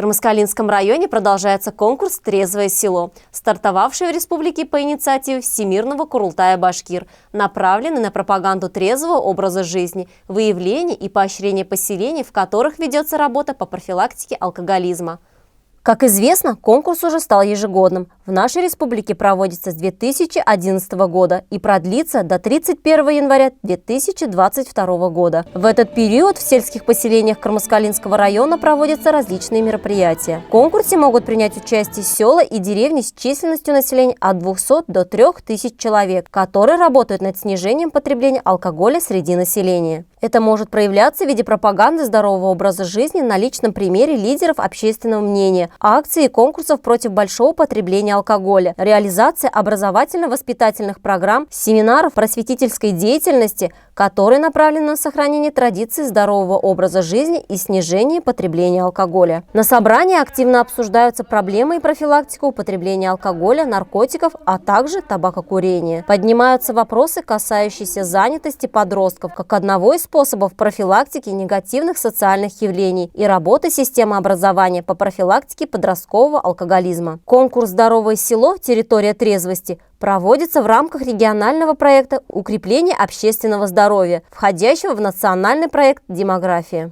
Кармаскалинском районе продолжается конкурс «Трезвое село», стартовавший в республике по инициативе Всемирного Курултая Башкир, направленный на пропаганду трезвого образа жизни, выявление и поощрение поселений, в которых ведется работа по профилактике алкоголизма. Как известно, конкурс уже стал ежегодным. В нашей республике проводится с 2011 года и продлится до 31 января 2022 года. В этот период в сельских поселениях Кармаскалинского района проводятся различные мероприятия. В конкурсе могут принять участие села и деревни с численностью населения от 200 до 3000 человек, которые работают над снижением потребления алкоголя среди населения. Это может проявляться в виде пропаганды здорового образа жизни на личном примере лидеров общественного мнения, акций и конкурсов против большого потребления алкоголя, реализация образовательно-воспитательных программ, семинаров просветительской деятельности, которые направлены на сохранение традиций здорового образа жизни и снижение потребления алкоголя. На собрании активно обсуждаются проблемы и профилактика употребления алкоголя, наркотиков, а также табакокурения. Поднимаются вопросы, касающиеся занятости подростков, как одного из способов профилактики негативных социальных явлений и работы системы образования по профилактике подросткового алкоголизма. Конкурс «Здоровое село. Территория трезвости» проводится в рамках регионального проекта «Укрепление общественного здоровья», входящего в национальный проект «Демография».